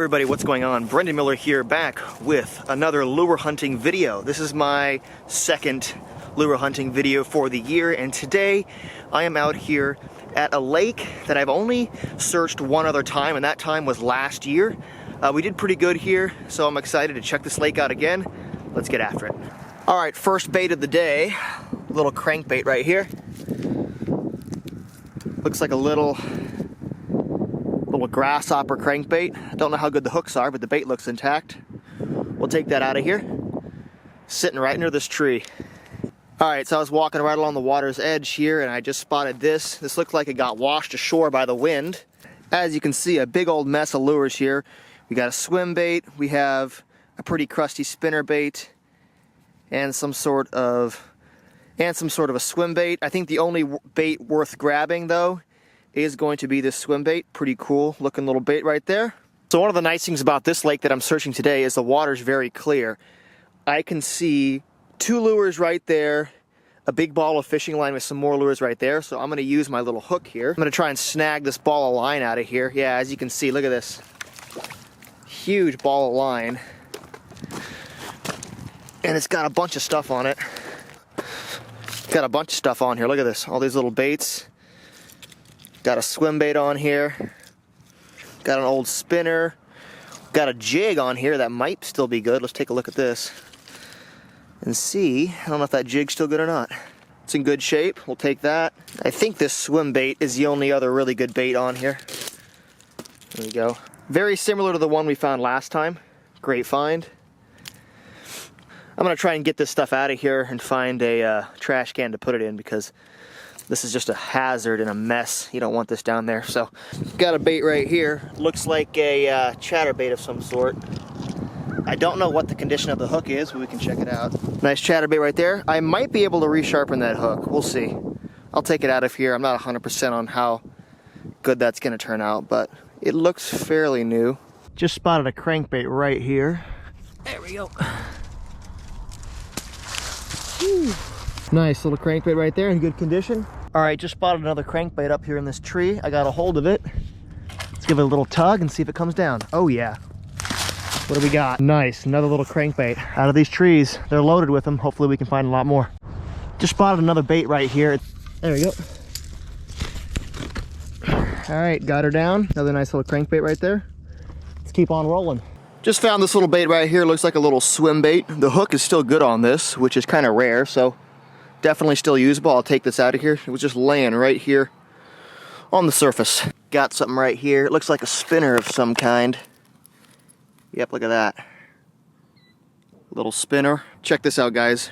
everybody, what's going on? Brendan Miller here, back with another lure hunting video. This is my second lure hunting video for the year, and today I am out here at a lake that I've only searched one other time, and that time was last year. We did pretty good here, so I'm excited to check this lake out again. Let's get after it. All right, first bait of the day, little crankbait right here. Looks like a little grasshopper crankbait. I don't know how good the hooks are, but the bait looks intact. We'll take that out of here. Sitting right near this tree. All right, so I was walking right along the water's edge here, and I just spotted this. This looked like it got washed ashore by the wind. As you can see, a big old mess of lures here. We got a swim bait, we have a pretty crusty spinner bait, and some sort of a swim bait. I think the only bait worth grabbing though is going to be this swim bait. Pretty cool looking little bait right there. So one of the nice things about this lake that I'm searching today is the water's very clear. I can see two lures right there, a big ball of fishing line with some more lures right there. So I'm gonna use my little hook here. I'm gonna try and snag this ball of line out of here. Yeah, as you can see, look at this. Huge ball of line. And it's got a bunch of stuff on it. Got a bunch of stuff on here. Look at this, all these little baits. Got a swim bait on here. Got an old spinner. Got a jig on here that might still be good. Let's take a look at this and see. I don't know if that jig's still good or not. It's in good shape. We'll take that. I think this swim bait is the only other really good bait on here. There we go. Very similar to the one we found last time. Great find. I'm gonna try and get this stuff out of here and find a trash can to put it in, because this is just a hazard and a mess. You don't want this down there. So, got a bait right here. Looks like a chatterbait of some sort. I don't know what the condition of the hook is, but we can check it out. Nice chatterbait right there. I might be able to resharpen that hook. We'll see. I'll take it out of here. I'm not 100% on how good that's gonna turn out, but it looks fairly new. Just spotted a crankbait right here. There we go. Whew. Nice little crankbait right there in good condition. All right, just spotted another crankbait up here in this tree. I got a hold of it. Let's give it a little tug and see if it comes down. Oh yeah. What do we got? Nice, another little crankbait out of these trees. They're loaded with them. Hopefully we can find a lot more. Just spotted another bait right here. There we go. All right, got her down. Another nice little crankbait right there. Let's keep on rolling. Just found this little bait right here. Looks like a little swim bait. The hook is still good on this, which is kind of rare, so definitely still usable. I'll take this out of here. It was just laying right here on the surface. Got something right here. It looks like a spinner of some kind. Yep, look at that. Little spinner. Check this out, guys.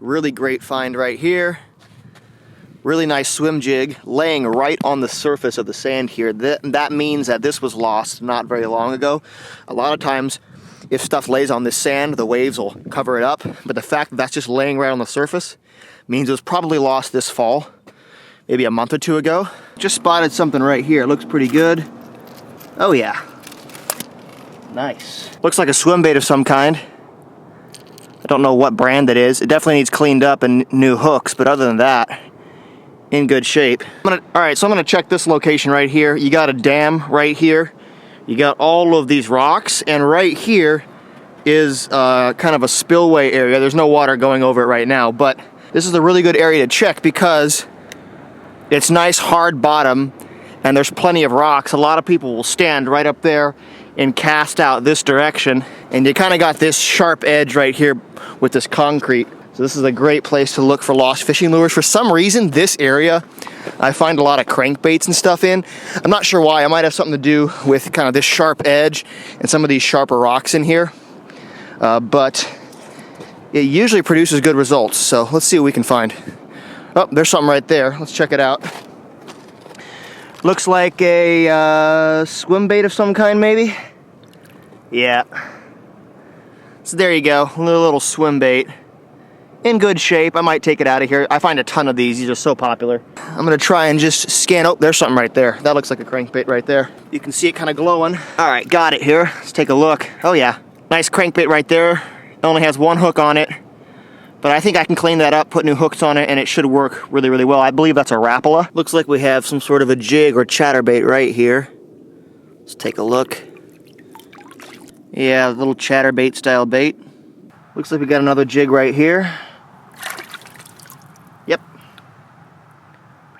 Really great find right here. Really nice swim jig laying right on the surface of the sand here. That means that this was lost not very long ago. A lot of times, if stuff lays on this sand, the waves will cover it up. But the fact that that's just laying right on the surface means it was probably lost this fall, maybe a month or two ago. Just spotted something right here. It looks pretty good. Oh yeah. Nice. Looks like a swim bait of some kind. I don't know what brand it is. It definitely needs cleaned up and new hooks, but other than that, in good shape. All right, so I'm gonna check this location right here. You got a dam right here. You got all of these rocks, and right here is kind of a spillway area. There's no water going over it right now, but this is a really good area to check because it's nice hard bottom and there's plenty of rocks. A lot of people will stand right up there and cast out this direction, and you kind of got this sharp edge right here with this concrete. So this is a great place to look for lost fishing lures. For some reason, this area, I find a lot of crankbaits and stuff in. I'm not sure why. It might have something to do with kind of this sharp edge and some of these sharper rocks in here. But it usually produces good results. So let's see what we can find. Oh, there's something right there. Let's check it out. Looks like a swim bait of some kind, maybe? Yeah. So there you go, a little swim bait. In good shape. I might take it out of here. I find a ton of these. These are so popular. I'm gonna try and just scan. Oh, there's something right there. That looks like a crankbait right there. You can see it kind of glowing. All right, got it here. Let's take a look. Oh yeah, nice crankbait right there. It only has one hook on it, but I think I can clean that up, put new hooks on it, and it should work really, really well. I believe that's a Rapala. Looks like we have some sort of a jig or chatterbait right here. Let's take a look. Yeah, little chatterbait style bait. Looks like we got another jig right here. Yep.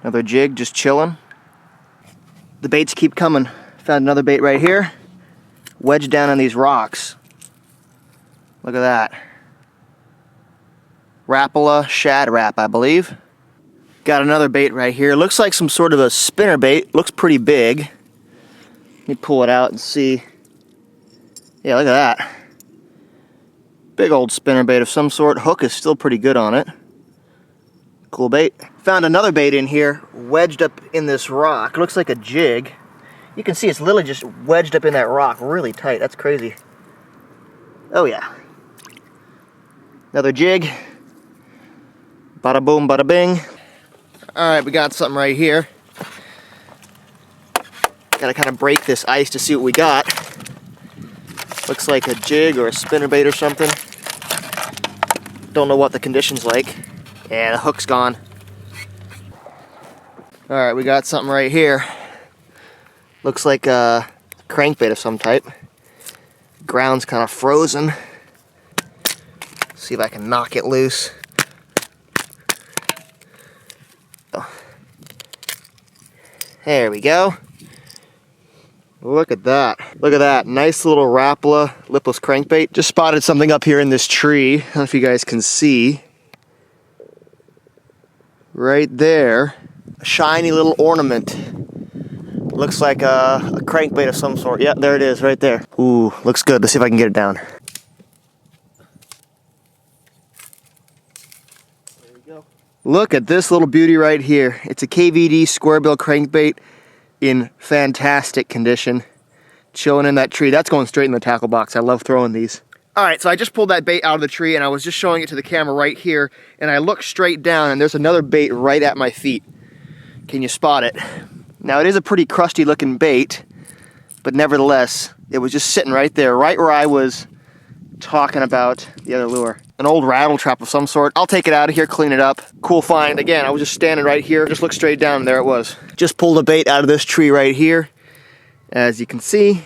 Another jig just chilling. The baits keep coming. Found another bait right here. Wedged down on these rocks. Look at that. Rapala shad wrap, I believe. Got another bait right here. Looks like some sort of a spinner bait. Looks pretty big. Let me pull it out and see. Yeah, look at that. Big old spinner bait of some sort. Hook is still pretty good on it. Cool bait. Found another bait in here, wedged up in this rock. Looks like a jig. You can see it's literally just wedged up in that rock really tight. That's crazy. Oh yeah. Another jig. Bada boom, bada bing. Alright, we got something right here. Gotta kind of break this ice to see what we got. Looks like a jig or a spinnerbait or something. Don't know what the condition's like. Yeah, the hook's gone. Alright, we got something right here. Looks like a crankbait of some type. Ground's kind of frozen. See if I can knock it loose. There we go. Look at that. Look at that. Nice little Rapala lipless crankbait. Just spotted something up here in this tree. I don't know if you guys can see. Right there. A shiny little ornament. Looks like a crankbait of some sort. Yeah, there it is right there. Ooh, looks good. Let's see if I can get it down. There we go. Look at this little beauty right here. It's a KVD square bill crankbait in fantastic condition. Chilling in that tree. That's going straight in the tackle box. I love throwing these. Alright, so I just pulled that bait out of the tree and I was just showing it to the camera right here, and I look straight down and there's another bait right at my feet. Can you spot it? Now it is a pretty crusty looking bait, but nevertheless, it was just sitting right there, right where I was talking about the other lure. An old rattle trap of some sort. I'll take it out of here, clean it up. Cool find. Again, I was just standing right here, just looked straight down and there it was. Just pulled a bait out of this tree right here. As you can see,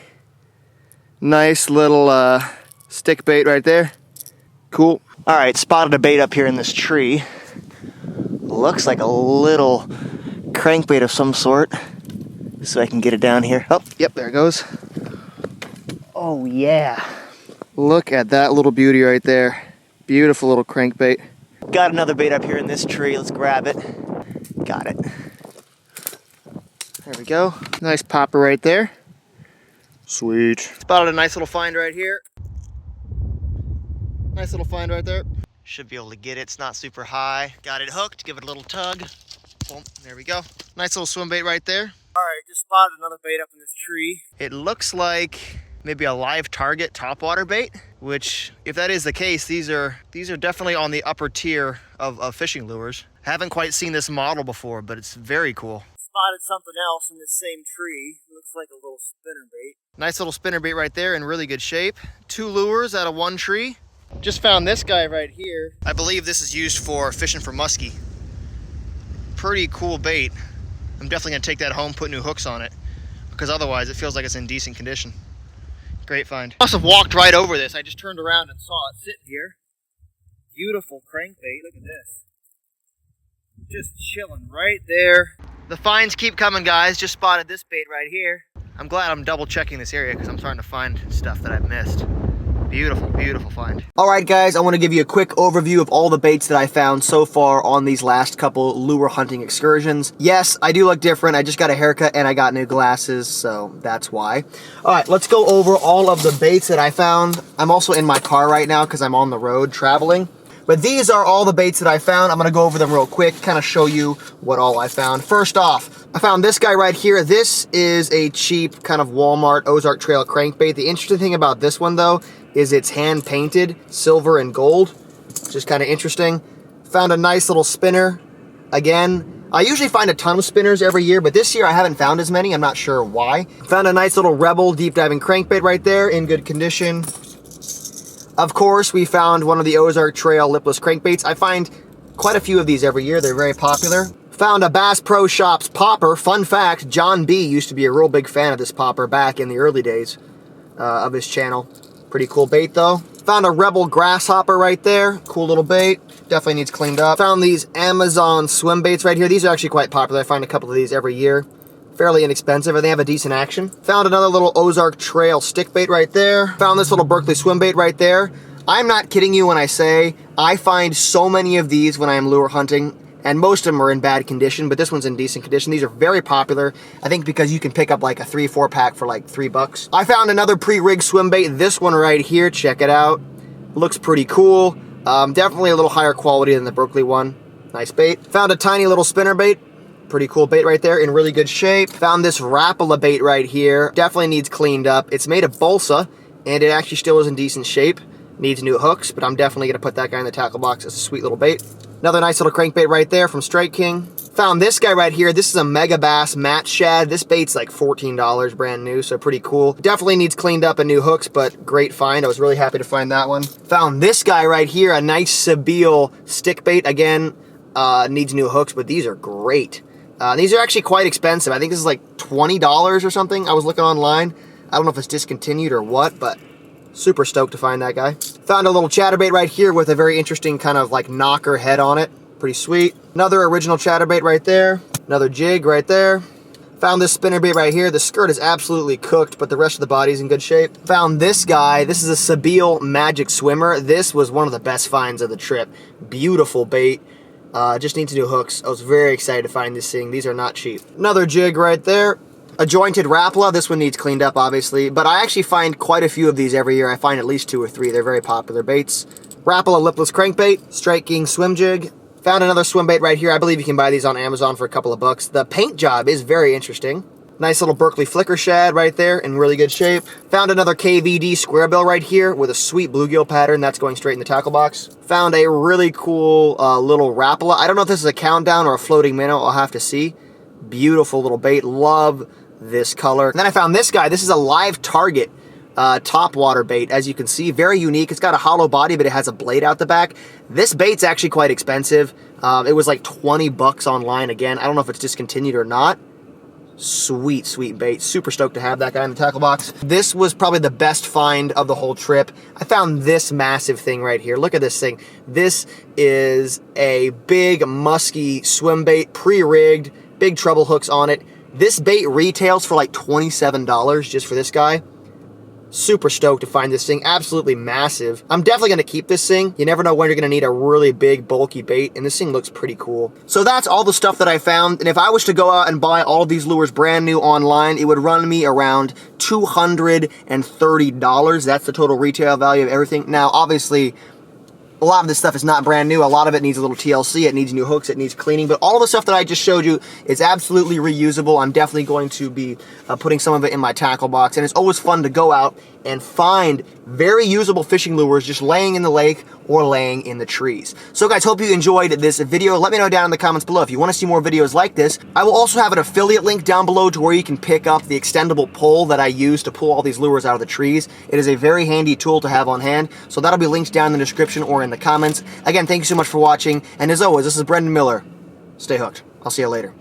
nice little stick bait right there. Cool. All right, spotted a bait up here in this tree. Looks like a little crankbait of some sort. So I can get it down here. Oh, yep, there it goes. Oh yeah. Look at that little beauty right there. Beautiful little crankbait. Got another bait up here in this tree. Let's grab it. Got it. There we go. Nice popper right there. Sweet. Spotted a nice little find right here. Nice little find right there. Should be able to get it. It's not super high. Got it hooked. Give it a little tug. Boom. There we go. Nice little swim bait right there. All right, just spotted another bait up in this tree. It looks like maybe a live target topwater bait, which if that is the case, these are definitely on the upper tier of fishing lures. Haven't quite seen this model before, but it's very cool. Spotted something else in this same tree. Looks like a little spinnerbait. Nice little spinnerbait right there in really good shape. 2 lures out of 1 tree. Just found this guy right here. I believe this is used for fishing for muskie. Pretty cool bait. I'm definitely gonna take that home, put new hooks on it, because otherwise it feels like it's in decent condition. Great find. Must have walked right over this. I just turned around and saw it sitting here. Beautiful crankbait. Look at this. Just chilling right there. The finds keep coming, guys. Just spotted this bait right here. I'm glad I'm double checking this area because I'm starting to find stuff that I've missed. Beautiful, beautiful find. All right, guys, I want to give you a quick overview of all the baits that I found so far on these last couple lure hunting excursions. Yes, I do look different. I just got a haircut and I got new glasses, so that's why. All right, let's go over all of the baits that I found. I'm also in my car right now because I'm on the road traveling. But these are all the baits that I found. I'm going to go over them real quick, kind of show you what all I found. First off, I found this guy right here. This is a cheap kind of Walmart Ozark Trail crankbait. The interesting thing about this one, though, is it's hand painted silver and gold, which is kind of interesting. Found a nice little spinner. Again, I usually find a ton of spinners every year, but this year I haven't found as many. I'm not sure why. Found a nice little Rebel deep diving crankbait right there in good condition. Of course, we found one of the Ozark Trail lipless crankbaits. I find quite a few of these every year. They're very popular. Found a Bass Pro Shops popper. Fun fact, John B. used to be a real big fan of this popper back in the early days of his channel. Pretty cool bait though. Found a Rebel grasshopper right there. Cool little bait. Definitely needs cleaned up. Found these Amazon swim baits right here. These are actually quite popular. I find a couple of these every year. Fairly inexpensive, and they have a decent action. Found another little Ozark Trail stick bait right there. Found this little Berkeley swim bait right there. I'm not kidding you when I say I find so many of these when I'm lure hunting, and most of them are in bad condition, but this one's in decent condition. These are very popular, I think because you can pick up like a 3-4 pack for like $3. I found another pre-rigged swim bait, this one right here, check it out. Looks pretty cool. Definitely a little higher quality than the Berkeley one. Nice bait. Found a tiny little spinner bait. Pretty cool bait right there, in really good shape. Found this Rapala bait right here. Definitely needs cleaned up. It's made of balsa, and it actually still is in decent shape. Needs new hooks, but I'm definitely gonna put that guy in the tackle box as a sweet little bait. Another nice little crankbait right there from Strike King. Found this guy right here. This is a Mega Bass Match Shad. This bait's like $14 brand new, so pretty cool. Definitely needs cleaned up and new hooks, but great find. I was really happy to find that one. Found this guy right here, a nice Sebile stick bait. Again, needs new hooks, but these are great. These are actually quite expensive. I think this is like $20 or something. I was looking online. I don't know if it's discontinued or what, but super stoked to find that guy. Found a little chatterbait right here with a very interesting kind of like knocker head on it. Pretty sweet. Another original chatterbait right there. Another jig right there. Found this spinnerbait right here. The skirt is absolutely cooked, but the rest of the body's in good shape. Found this guy. This is a Sebile Magic Swimmer. This was one of the best finds of the trip. Beautiful bait. Just needs new hooks. I was very excited to find this thing. These are not cheap. Another jig right there. A jointed Rapala. This one needs cleaned up, obviously, but I actually find quite a few of these every year. I find at least 2 or 3. They're very popular baits. Rapala lipless crankbait. Strike King swim jig. Found another swim bait right here. I believe you can buy these on Amazon for a couple of bucks. The paint job is very interesting. Nice little Berkeley flicker shad right there in really good shape. Found another KVD square bill right here with a sweet bluegill pattern. That's going straight in the tackle box. Found a really cool little Rapala. I don't know if this is a countdown or a floating minnow. I'll have to see. Beautiful little bait. Love this color. And then I found this guy. This is a live target top water bait. As you can see, very unique. It's got a hollow body, but it has a blade out the back. This bait's actually quite expensive. It was like $20 online. Again, I don't know if it's discontinued or not. Sweet, sweet bait. Super stoked to have that guy in the tackle box. This was probably the best find of the whole trip. I found this massive thing right here. Look at this thing. This is a big, musky swim bait, pre-rigged, big treble hooks on it. This bait retails for like $27 just for this guy. Super stoked to find this thing. Absolutely massive. I'm definitely going to keep this thing. You never know when you're going to need a really big, bulky bait, and this thing looks pretty cool. So that's all the stuff that I found, and if I was to go out and buy all of these lures brand new online, it would run me around $230. That's the total retail value of everything. Now, obviously, a lot of this stuff is not brand new. A lot of it needs a little TLC. It needs new hooks. It needs cleaning. But all of the stuff that I just showed you is absolutely reusable. I'm definitely going to be putting some of it in my tackle box. And it's always fun to go out and find very usable fishing lures just laying in the lake or laying in the trees. So guys, hope you enjoyed this video. Let me know down in the comments below if you want to see more videos like this. I will also have an affiliate link down below to where you can pick up the extendable pole that I use to pull all these lures out of the trees. It is a very handy tool to have on hand. So that'll be linked down in the description or in the comments. Again, thank you so much for watching. And as always, this is Brendan Miller. Stay hooked. I'll see you later.